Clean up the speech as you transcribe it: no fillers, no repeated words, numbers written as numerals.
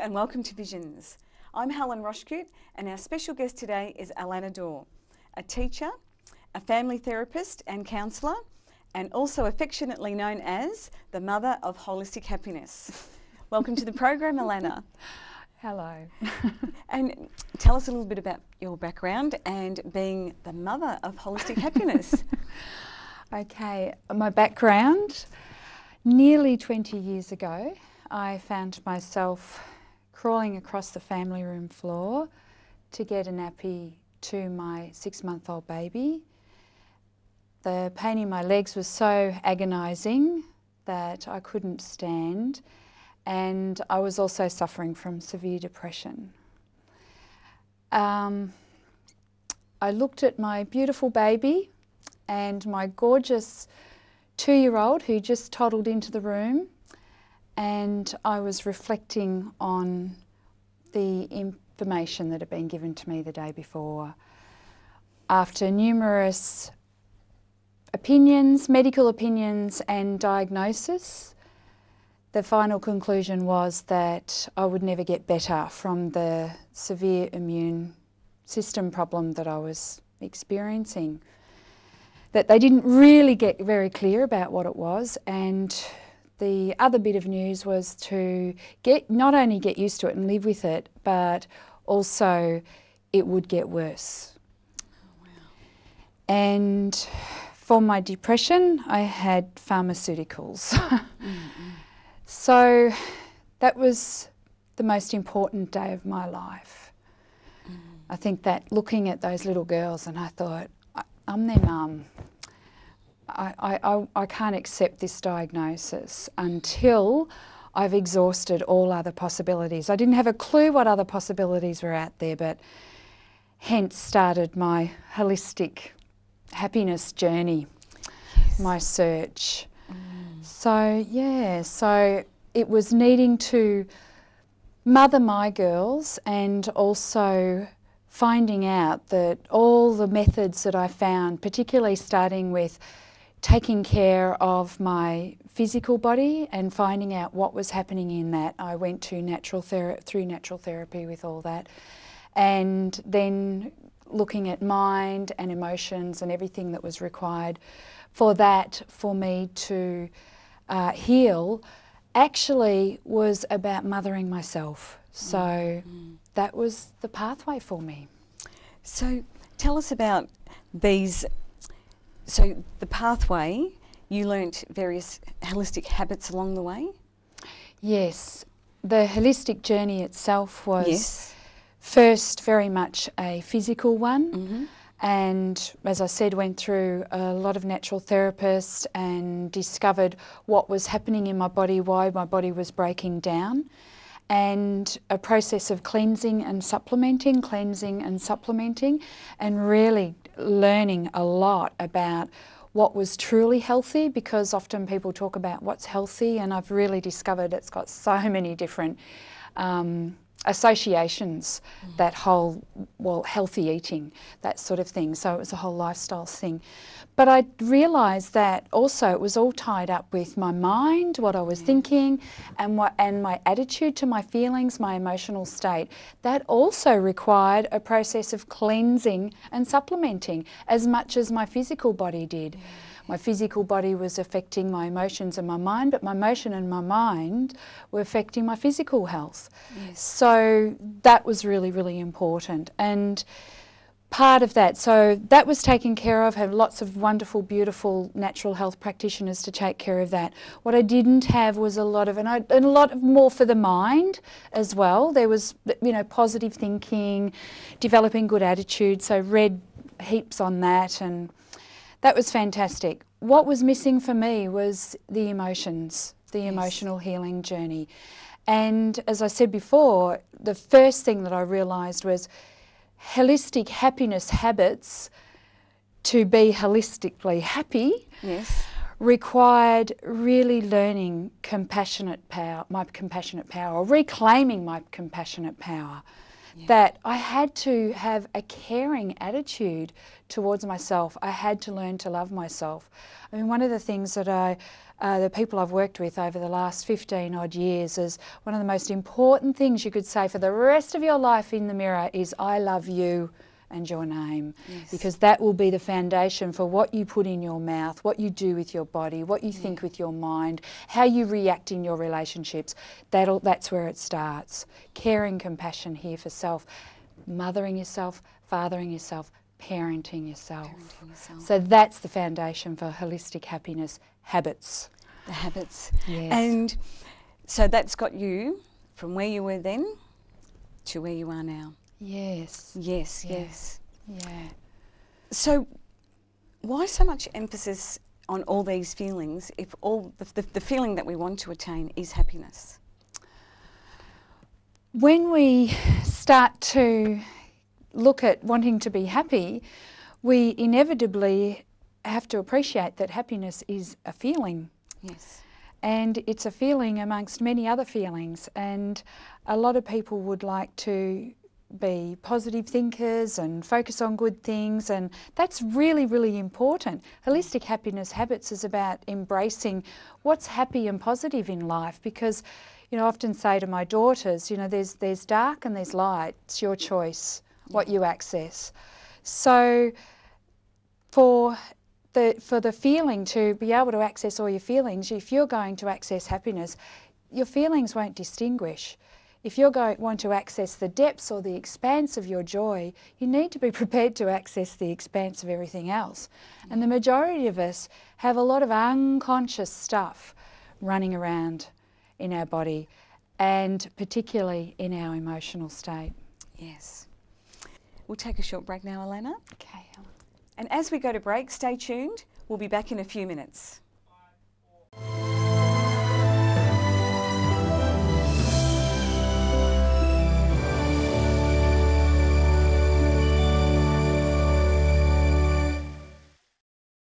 and welcome to Visions. I'm Helen Roshkut and our special guest today is Alannah Dore, a teacher, a family therapist and counsellor, and also affectionately known as the mother of holistic happiness. Welcome to the program, Alannah. Hello. And tell us a little bit about your background and being the mother of holistic happiness. Okay, my background, nearly 20 years ago, I found myself crawling across the family room floor to get a nappy to my 6-month-old baby. The pain in my legs was so agonising that I couldn't stand, and I was also suffering from severe depression. I looked at my beautiful baby and my gorgeous 2-year-old who just toddled into the room, and I was reflecting on the information that had been given to me the day before. After numerous opinions, medical opinions and diagnosis, the final conclusion was that I would never get better from the severe immune system problem that I was experiencing. That they didn't really get very clear about what it was, and the other bit of news was to not only get used to it and live with it, but also it would get worse. Oh, wow. And for my depression, I had pharmaceuticals. So that was the most important day of my life. I think that looking at those little girls, and I thought, I'm their mum. I can't accept this diagnosis until I've exhausted all other possibilities. I didn't have a clue what other possibilities were out there, but hence started my holistic happiness journey, yes. My search. So it was needing to mother my girls and also finding out that all the methods that I found, particularly starting with taking care of my physical body and finding out what was happening in that. I went to through natural therapy with all that, and then looking at mind and emotions and everything that was required for that for me to heal actually was about mothering myself. So that was the pathway for me. So tell us about these. So the pathway, you learnt various holistic habits along the way? Yes. The holistic journey itself was first very much a physical one. And as I said, went through a lot of natural therapists and discovered what was happening in my body, why my body was breaking down, and a process of cleansing and supplementing, and really learning a lot about what was truly healthy, because often people talk about what's healthy, and I've really discovered it's got so many different associations, that whole, healthy eating, that sort of thing. So it was a whole lifestyle thing. But I realised that also it was all tied up with my mind, what I was thinking, and my attitude to my feelings, my emotional state. That also required a process of cleansing and supplementing as much as my physical body did. My physical body was affecting my emotions and my mind, but my emotion and my mind were affecting my physical health. Yes. So that was really, really important. And part of that, so that was taken care of. I had lots of wonderful, beautiful natural health practitioners to take care of that. What I didn't have was a lot more for the mind as well. There was, positive thinking, developing good attitude. So read heaps on that, and that was fantastic. What was missing for me was the emotions, the emotional healing journey. And as I said before, the first thing that I realised was holistic happiness habits, to be holistically happy, required really learning my compassionate power, or reclaiming my compassionate power. that I had to have a caring attitude towards myself. I had to learn to love myself. I mean, one of the things that the people I've worked with over the last 15 odd years is one of the most important things you could say for the rest of your life in the mirror is, I love you and your name. Yes. Because that will be the foundation for what you put in your mouth, what you do with your body, what you think with your mind, how you react in your relationships. That's where it starts. Caring, compassion here for self, mothering yourself, fathering yourself, parenting yourself. So that's the foundation for holistic happiness, habits. The habits. Yes. And so that's got you from where you were then to where you are now. Yes. Yes, Yeah. yes. Yeah. So why so much emphasis on all these feelings if all the feeling that we want to attain is happiness? When we start to look at wanting to be happy, we inevitably have to appreciate that happiness is a feeling. Yes. And it's a feeling amongst many other feelings. And a lot of people would like to be positive thinkers and focus on good things, and that's really, really important. Holistic happiness habits is about embracing what's happy and positive in life, because, you know, I often say to my daughters, you know, there's dark and there's light. It's your choice what you access. So for the feeling to be able to access all your feelings, if you're going to access happiness, your feelings won't distinguish. If you're want to access the depths or the expanse of your joy, you need to be prepared to access the expanse of everything else. And the majority of us have a lot of unconscious stuff running around in our body, and particularly in our emotional state. Yes. We'll take a short break now, Alannah. Okay, Helen. And as we go to break, stay tuned. We'll be back in a few minutes.